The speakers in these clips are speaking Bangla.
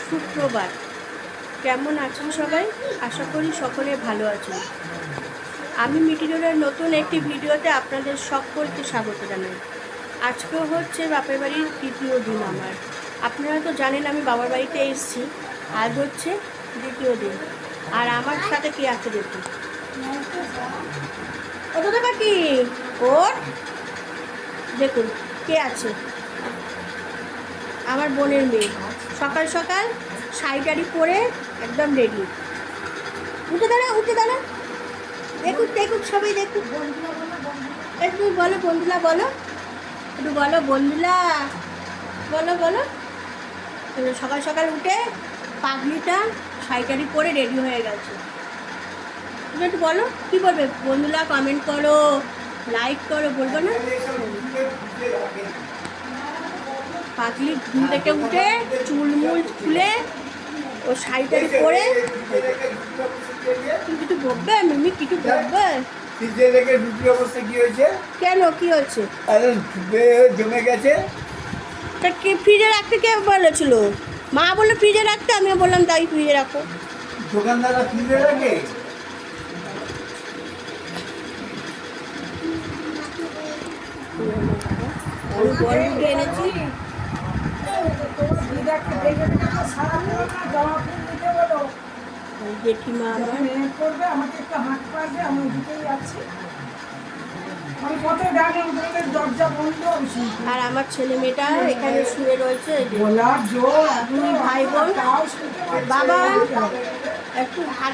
সুপ্রভাত। কেমন আছেন সবাই? আশা করি সকলে ভালো আছেন। আমি মিটিডোরের নতুন একটি ভিডিওতে আপনাদের সকলকে স্বাগত জানাই। আজকে হচ্ছে বাপের বাড়ির তৃতীয় দিন আমার। আপনারা তো জানেন আমি বাবার বাড়িতে এসেছি, আজ হচ্ছে দ্বিতীয় দিন। আর আমার সাথে কি আছে দেখুন। ও দাদা কাকি, ওর দেখুন কে আছে, আমার বোনের মেয়ে। সকাল সকাল শাড়ি পরে একদম রেডি। উঠে দাঁড়া দেখুন দেখুন সবাই দেখুন। একটু বলো বন্ধুলা, বলো একটু বলো বন্ধুলা, বলো। সকাল সকাল উঠে পাগলিটা শাড়ি পরে রেডি হয়ে গেছে। তুমি একটু বলো, কী বলবে বন্ধুলা? কমেন্ট করো, লাইক করো, বলবো না? পাগলি ঘুম থেকে উঠে চুলমুল খুলে ও শাড়ি পরে কিছু বলবে? মিমি কিছু বলবে? কেন, কি হয়েছে? জমে গেছে। তা কি ফ্রিজে রাখতে কে বলেছিল? মা বললো ফ্রিজে রাখতে, আমিও বললাম তাই ফ্রিজে রাখো। দোকানদাররা ফ্রিজে রাখে। আমি বল উঠে এনেছি। জেঠিমা আমার আমাকে একটু হাত পারবে, আমি দিতেই যাচ্ছি। আর আমার ছেলে মেয়েটা এখানে শুয়ে রয়েছে। দুই ভাই বোন। বাবা একটু হাত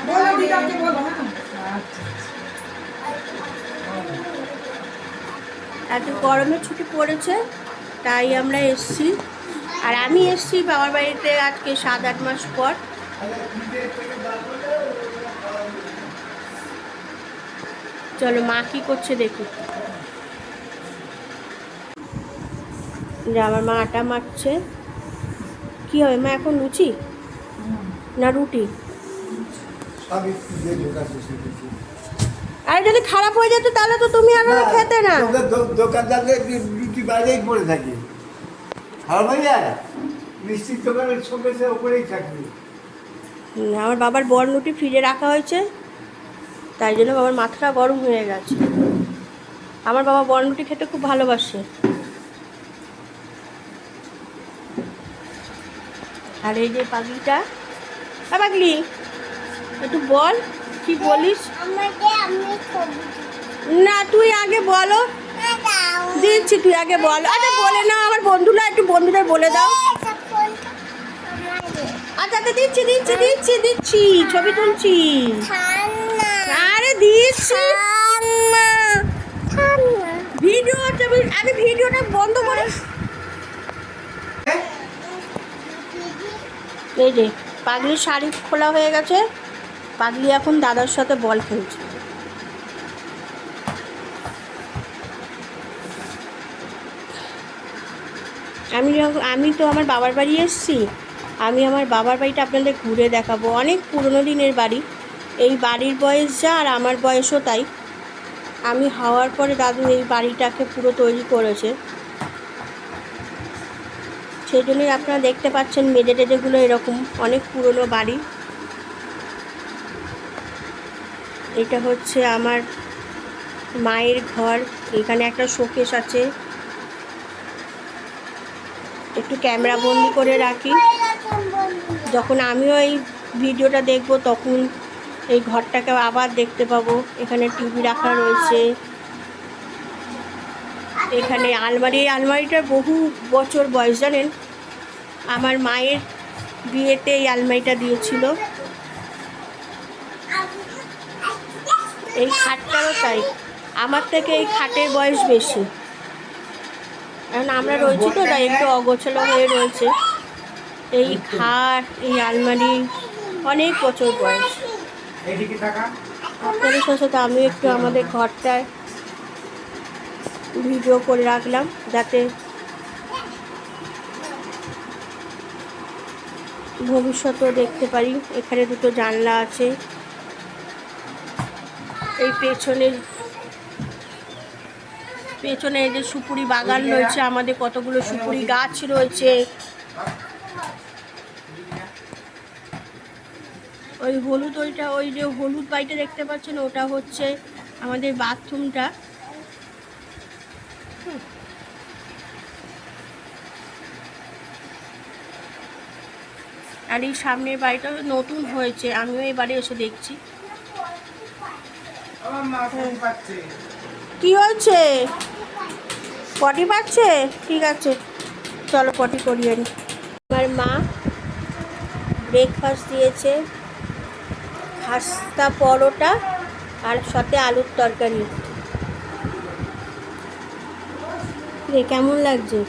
এত গরমের ছুটি পড়েছে তাই আমরা এসছি। আর আমি এসছি বাবার বাড়িতে আজকে 7-8 মাস পর। চলো মা কি করছে দেখি। যে আমার মা আটা মাখছে। কি হবে মা এখন, লুচি না রুটি? আরে যদি খারাপ হয়ে যেত তাহলে তো তুমি আর খেতে না। দোকানদারদের রুটি বাইরেই পড়ে থাকে, খারাপ হয়ে যায়। মিষ্টির দোকানের শোকেসের ওপরেই থাকবে। আমার বাবার বরনুটি ফ্রিজে রাখা হয়েছে, তাই জন্য বাবার মাথাটা গরম হয়ে গেছে। আমার বাবা বরনুটি খেতে খুব ভালোবাসে। আর এই যে পাগলিটা, পাগলি একটু বল, কি বলিস? না তুই আগে বলো। দিচ্ছি, তুই আগে বল। আচ্ছা বলে না আমার বন্ধুরা, একটু বন্ধুদের বলে দাও। আচ্ছা দিচ্ছি, ছবি তুলছি। আরে দিচ্ছি ভিডিও, আমি ভিডিওটা বন্ধ করে। এই যে পাগলির শাড়ি খোলা হয়ে গেছে। পাগলি এখন দাদার সাথে বল খেলছে। আমি তো আমার বাবার বাড়ি এসেছি। আমি আমার বাবার বাড়িটা আপনাদের ঘুরে দেখাবো। অনেক পুরনো দিনের বাড়ি। এই বাড়ির বয়স যা আর আমার বয়সও তাই। আমি হওয়ার পরে দাদু এই বাড়িটাকে পুরো তৈরি করেছে। সেই জন্যই আপনারা দেখতে পাচ্ছেন মেজে টেজেগুলো এরকম, অনেক পুরনো বাড়ি। এটা হচ্ছে আমার মায়ের ঘর। এখানে একটা শোকেস আছে, একটু ক্যামেরা বন্দি করে রাখি। যখন আমিও এই ভিডিওটা দেখব তখন এই ঘরটাকে আবার দেখতে পাবো। এখানে টিভি রাখা রয়েছে, এখানে আলমারিটার বহু বছর বয়স, জানেন? আমার মায়ের বিয়েতে এই আলমারিটা দিয়েছিল। এই খাটটারও তাই, আমার থেকে এই খাটের বয়স বেশি। এখন আমরা রয়েছি তো তাই একটু অগোছালো হয়ে রয়েছে। এই খাট, এই আলমারি অনেক বছর বয়স। আপনাদের সাথে আমিও একটু আমাদের ঘরটায় ভিডিও করে রাখলাম যাতে ভবিষ্যতেও দেখতে পারি। এখানে দুটো জানলা আছে। এই পেছনে এই যে সুপুরি বাগান রয়েছে, আমাদের কতগুলো সুপুরি গাছ রয়েছে। ওই হলুদ ওইটা, ওই যে হলুদ বাড়িটা দেখতে পাচ্ছেন ওটা হচ্ছে আমাদের বাথরুমটা। আর এই সামনের বাড়িটা নতুন হয়েছে, আমিও এই বাড়ি এসে দেখছি। কি হয়েছে? পটি পাচ্ছে? ঠিক আছে, চলো পটি করিয়ে নি। আমার মা ব্রেকফাস্ট দিয়েছে, খাস্তা পরোটা আর সাথে আলুর তরকারি। রে কেমন লাগছে?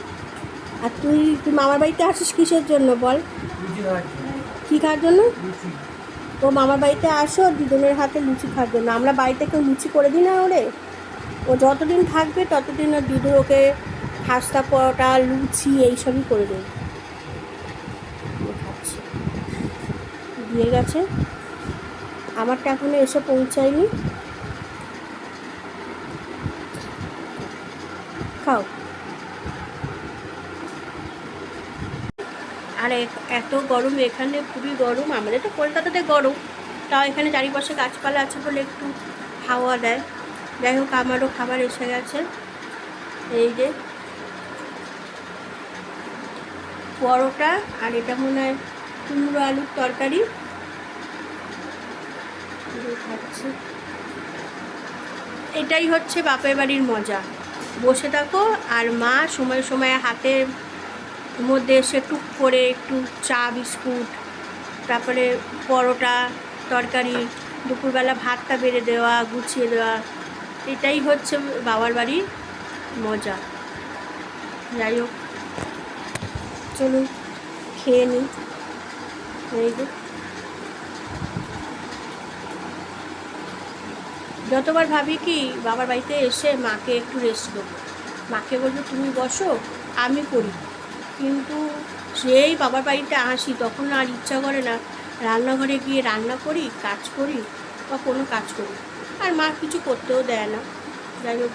আর তুই মামার বাড়িতে আসিস কিসের জন্য বল? কী খাওয়ার জন্য? ও মামার বাড়িতে আসো দুজনের হাতে লুচি খাওয়ার জন্য। আমরা বাড়িতে কেউ লুচি করে দিই না ওরে। ও যতদিন থাকবে ততদিন ওর দিদু ওকে খাস্তা পরোটা লুচি এইসবই করে দেবে। খাচ্ছি, দিয়ে গেছে, আমারটা এখনো এসে পৌঁছায়নি। খাও। আর এত গরম এখানে, খুবই গরম। আমাদের তো কলকাতাতে গরম, তাও এখানে চারিপাশে গাছপালা আছে বলে একটু হাওয়া দেয়। যাই হোক, আমারও খাবার এসে গেছে। এই যে পরোটা, আর এটা মনে হয় কুমড়ো আলুর তরকারি খাচ্ছি। এটাই হচ্ছে বাপের বাড়ির মজা। বসে থাকো আর মা সময় সময় হাতের মধ্যে এসে টুক করে একটু চা বিস্কুট, তারপরে পরোটা তরকারি, দুপুরবেলা ভাতটা বেড়ে দেওয়া, গুছিয়ে দেওয়া। এটাই হচ্ছে বাবার বাড়ির মজা। যাই হোক, চলুন খেয়ে নিই। এই যে যতবার ভাবি কি বাবার বাড়িতে এসে মাকে একটু রেস্ট দেবো, মাকে বলবো তুমি বসো আমি করি, কিন্তু সেই বাবার বাড়িতে আসি তখন আর ইচ্ছা করে না রান্নাঘরে গিয়ে রান্না করি, কাজ করি বা কোনো কাজ করি। আর মা কিছু করতেও দেয় না। যাই হোক,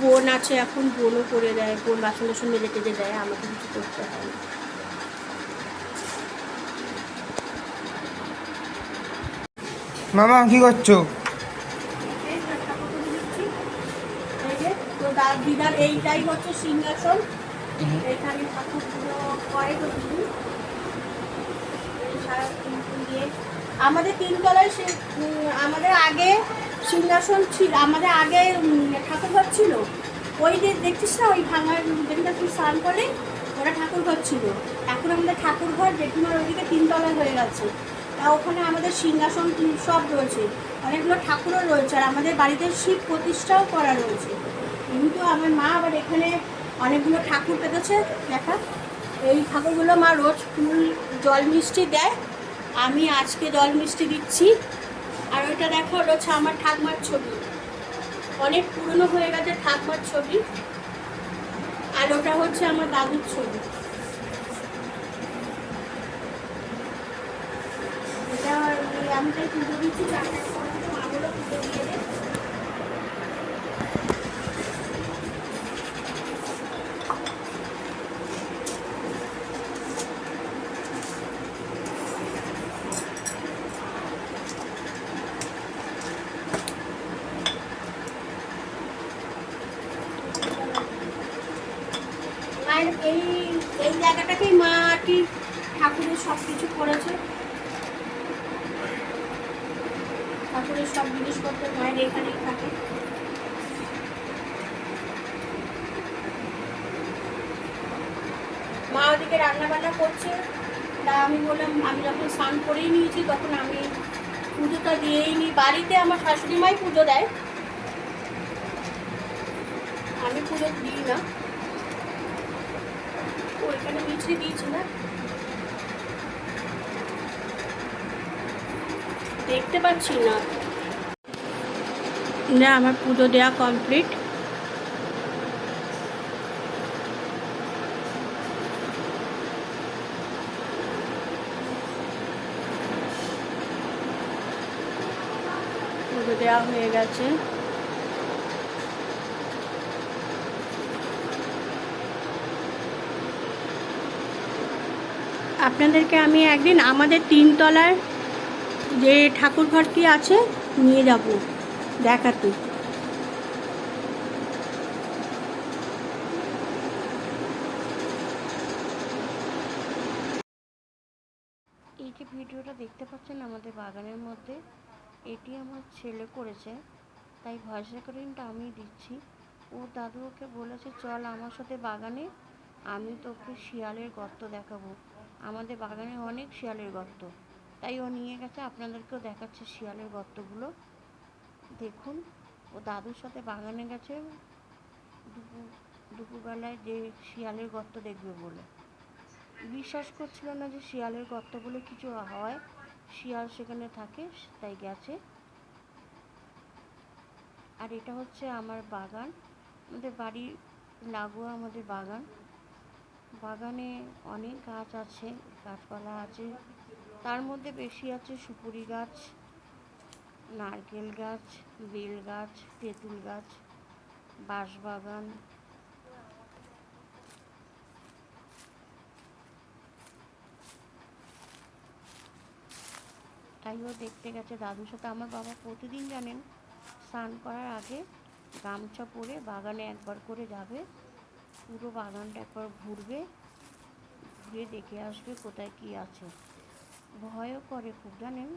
বোন আছে এখন, বোনও করে দেয়, বোন বাসন টাসন মেজে টেজে দেয়, আমাকে কিছু করতে হয় না। মামা কি করছো? তো দিদার এইটাই হচ্ছে সিংহাসন, এখানে ঠাকুর পুজো করে আমাদের তিনতলায়। সে আমাদের আগে সিংহাসন ছিল, আমাদের আগে ঠাকুরঘর ছিল। ওই যে দেখছিস না ওই ভাঙার যেখানে তুই স্নান করে, ওরা ঠাকুরঘর ছিল। এখন আমাদের ঠাকুরঘর জেঠিমার ওইদিকে তিনতলায় হয়ে গেছে। তা ওখানে আমাদের সিংহাসন সব রয়েছে, অনেকগুলো ঠাকুরও রয়েছে, আর আমাদের বাড়িতে শিব প্রতিষ্ঠাও করা রয়েছে। কিন্তু আমার মা আবার এখানে অনেকগুলো ঠাকুর পেতেছে। দেখা, এই ঠাকুরগুলো মা রোজ ফুল জল মিষ্টি দেয়, আমি আজকে জল মিষ্টি দিচ্ছি। আর ওইটা দেখো, ওটা হচ্ছে আমার ঠাকুমার ছবি, অনেক পুরনো হয়ে গেছে ঠাকুমার ছবি। আর ওটা হচ্ছে আমার দাদুর ছবি। এটা আমি তাই পুজো দিচ্ছি, চারটার পর মাগুলো পুজো দিয়ে দেয়। আর এই এই জায়গাটাকেই মা আর কি ঠাকুরের সব কিছু করেছে। ঠাকুরের সব জিনিসপত্র মায়ের এখানেই থাকে। মা ওদিকে রান্না বান্না করছে, তা আমি বললাম আমি যখন স্নান করেই নিয়েছি তখন আমি পুজোটা দিয়েই নিই। বাড়িতে আমার শাশুড়ি মাই পুজো দেয়, আমি পুজো দিই না। ওইখানে মিছরি দিয়েছি না, দেখতে পাচ্ছি না। না, আমার পুজো দেওয়া কমপ্লিট। পুজো দেওয়া হয়ে গেছে। আপনাদেরকে আমি একদিন আমাদের তিনতলার যে ঠাকুর ঘরটি আছে নিয়ে যাব দেখাতে। এই যে ভিডিওটা দেখতে পাচ্ছেন আমাদের বাগানের মধ্যে, এটি আমার ছেলে করেছে, তাই ভয়েস রেকর্ডিংটা আমি দিচ্ছি। ও দাদু ওকে বলেছে চল আমার সাথে বাগানে, আমি তোকে শিয়ালের গর্ত দেখাবো। আমাদের বাগানে অনেক শিয়ালের গর্ত, তাই ও নিয়ে গেছে, আপনাদেরকেও দেখাচ্ছে শিয়ালের গর্তগুলো দেখুন। ও দাদুর সাথে বাগানে গেছে দুপুরবেলায় যে শিয়ালের গর্ত দেখবে বলে। বিশ্বাস করছিল না যে শিয়ালের গর্ত বলে কিছু হয়, শিয়াল সেখানে থাকে, তাই গেছে। আর এটা হচ্ছে আমার বাগান, আমাদের বাড়ির লাগোয়া আমাদের বাগান। বাগানে অনেক গাছ আছে, গাছপালা আছে, তার মধ্যে বেশি আছে সুপুরি গাছ, নারকেল গাছ, বেল গাছ, তেঁতুল গাছ, বাঁশবাগান। তাইও দেখতে গেছে দাদুর সাথে। আমার বাবা প্রতিদিন জানেন স্নান করার আগে গামছা পরে বাগানে একবার করে যাবে, পুরো বাগানটা একবার ঘুরবে, ঘুরে দেখে আসবে কোথায় কি আছে। ভয়ও করে খুব জানেন,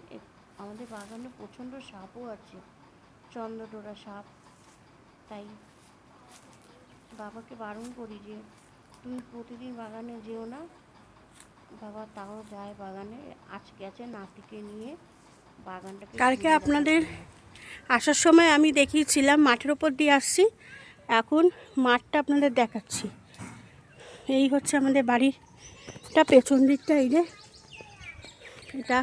আমাদের বাগানে প্রচণ্ড সাপও আছে, চন্দ্রডোরা সাপ। তাই বাবাকে বারণ করি যে তুমি প্রতিদিন বাগানে যেও না। বাবা তাও যায় বাগানে, আজ গেছে নাতিকে নিয়ে বাগানটাকে। কালকে আপনাদের আসার সময় আমি দেখিয়েছিলাম মাঠের ওপর দিয়ে আসছি, এখন মাঠটা আপনাদের দেখাচ্ছি। এই হচ্ছে আমাদের বাড়িটা, পেছন দিকটা এই যে এটা,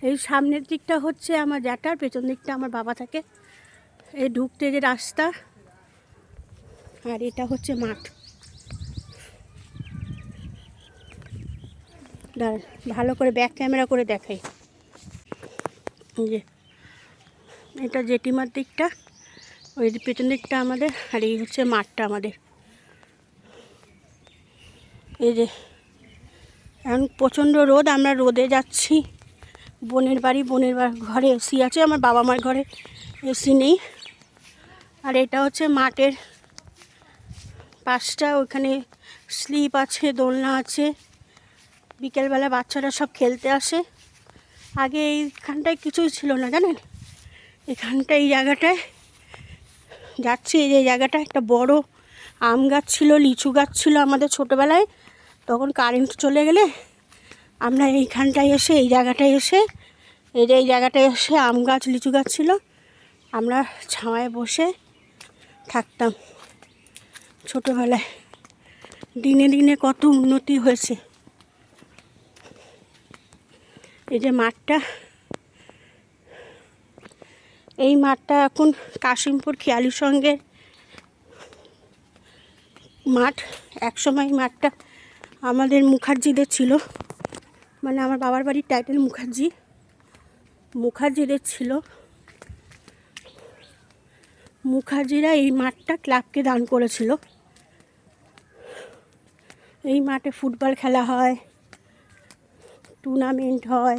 এই সামনের দিকটা হচ্ছে আমার জ্যাঠার, পেছন দিকটা আমার বাবা থাকে। এই ঢুকতে যে রাস্তা, আর এটা হচ্ছে মাঠ। ভালো করে ব্যাক ক্যামেরা করে দেখাই। যে এটা জেঠিমার দিকটা, ওই পেছন দিকটা আমাদের, আর এই হচ্ছে মাঠটা আমাদের। এই যে এখন প্রচণ্ড রোদ, আমরা রোদে যাচ্ছি। বোনের ঘরে এসি আছে, আমার বাবা মার ঘরে এসি নেই। আর এটা হচ্ছে মাঠের পাশটা, ওখানে স্লিপ আছে, দোলনা আছে, বিকেলবেলা বাচ্চারা সব খেলতে আসে। আগে এইখানটায় কিছুই ছিল না জানেন, এখানটায় এই জায়গাটায় যাচ্ছি, এই যে জায়গাটা একটা বড় আম গাছ ছিল, লিচু গাছ ছিল আমাদের ছোটোবেলায়। তখন কারেন্ট চলে গেলে আমরা এইখানটায় এসে, এই জায়গাটায় এসে, এই যে এই জায়গাটায় এসে আম গাছ লিচু গাছ ছিল, আমরা ছাওয়ায় বসে থাকতাম ছোটোবেলায়। দিনে দিনে কত উন্নতি হয়েছে। এই যে মাঠটা, এই মাঠটা এখন কাশিমপুর খেয়ালির সঙ্গে মাঠ। একসময় এই মাঠটা আমাদের মুখার্জিদের ছিল, মানে আমার বাবার বাড়ির টাইটেল মুখার্জিদের ছিল। মুখার্জিরা এই মাঠটা ক্লাবকে দান করেছিল। এই মাঠে ফুটবল খেলা হয়, টুর্নামেন্ট হয়,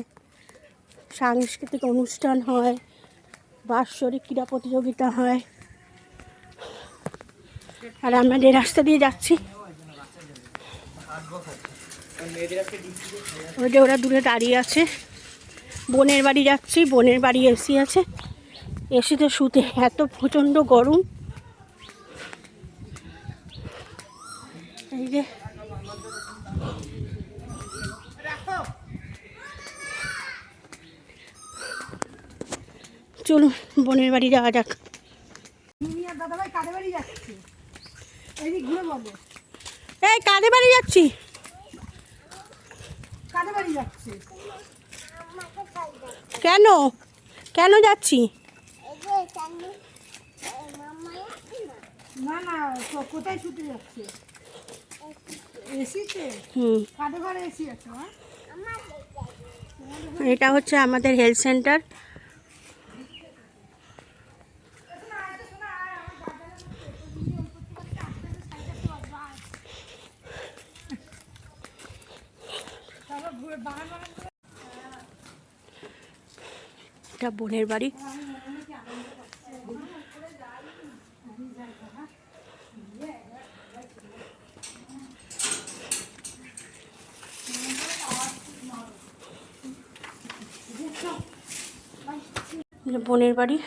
সাংস্কৃতিক অনুষ্ঠান হয়, বাৎসরিক ক্রীড়া প্রতিযোগিতা হয়। আর আমাদের রাস্তা দিয়ে যাচ্ছি, ওই যে ওরা দূরে দাঁড়িয়ে আছে। বোনের বাড়ি যাচ্ছি, বোনের বাড়ি এসি আছে, এসিতে শুতে এত প্রচণ্ড গরম। এই যে চলুন বোনের বাড়ি যাওয়া যাক। দাদাভাই কাদের বাড়ি যাচ্ছে? এইদিক ঘুরে বলো। এই কাদের বাড়ি যাচ্ছি? কাদের বাড়ি যাচ্ছে? কেন কেন যাচ্ছি? না না, কোথায় ছুটে যাচ্ছে? এসিতে? কাদের ঘরে এসি আছে? এটা হচ্ছে আমাদের হেলথ সেন্টার। এটা বোনের বাড়ি। বোনের বাড়ি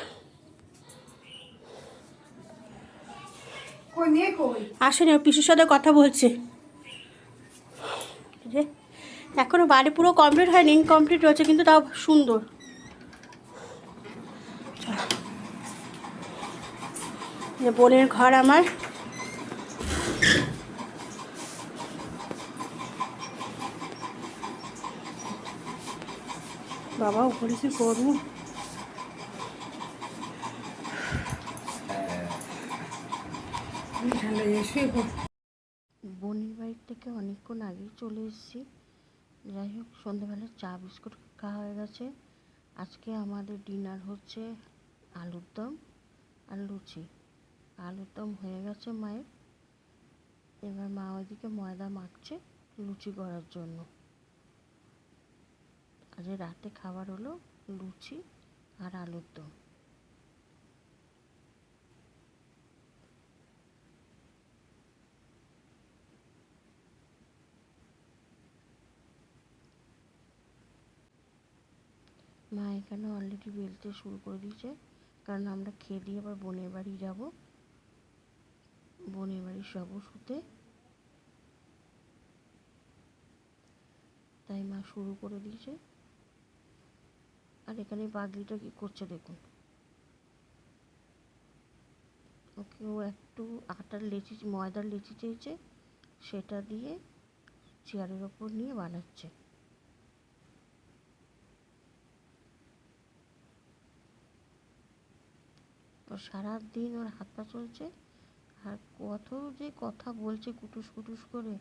কই মেয়ে কই? আসেনি, ওর পিসির সাথে কথা বলছে। যে এখনো বাড়ি পুরো কমপ্লিট হয়নি, ইনকমপ্লিট রয়েছে, কিন্তু তাও সুন্দর। বোনের ঘর আমার। বাবা উপরে কি করবো? ঠান্ডা এসে বোনের বাড়ি থেকে অনেকক্ষণ আগেই চলে এসেছি। যাই হোক, সন্ধ্যেবেলা চা বিস্কুট খাওয়া হয়ে গেছে। আজকে আমাদের ডিনার হচ্ছে আলুর দম আর লুচি। আলুর দম হয়ে গেছে মায়ের, এবার মা ওইদিকে ময়দা মাখছে লুচি করার জন্য। আজ রাতে খাবার হলো লুচি আর আলুর দম। মা এখানে অলরেডি বেলতে শুরু করে দিয়েছে, কারণ আমরা খেয়ে দিয়ে আবার বোনের বাড়ি যাব। বোনের বাড়ি সব শুতে, তাই মা শুরু করে দিয়েছে। আর এখানে পাগলিটা কি করছে দেখুন, ওকে ও একটু আটার লেচি, ময়দার লেচি চেয়েছে, সেটা দিয়ে চেয়ারের ওপর নিয়ে বানাচ্ছে। ওর সারাদিন ওর হাত পা চলছে, আর কত যে কথা বলছে কুটুস কুটুস করে,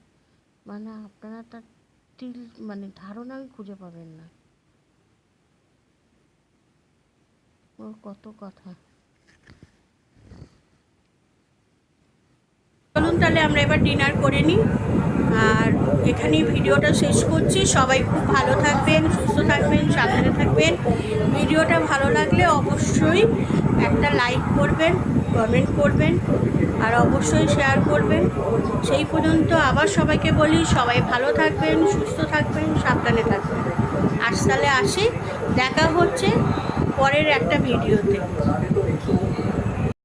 মানে আপনারা তার তিল মানে ধারণাই খুঁজে পাবেন না ওর কত কথা। চলুন তাহলে আমরা এবার ডিনার করে নিই, আর এখানেই ভিডিওটা শেষ করছি। সবাই খুব ভালো থাকবেন, সুস্থ থাকবেন, সাবধানে থাকবেন। ভিডিওটা ভালো লাগলে অবশ্যই একটা লাইক করবেন, কমেন্ট করবেন, আর অবশ্যই শেয়ার করবেন। সেই পর্যন্ত আবার সবাইকে বলি, সবাই ভালো থাকবেন, সুস্থ থাকবেন, সাবধানে থাকবেন। আজ তাহলে আসি, দেখা হচ্ছে পরের একটা ভিডিওতে।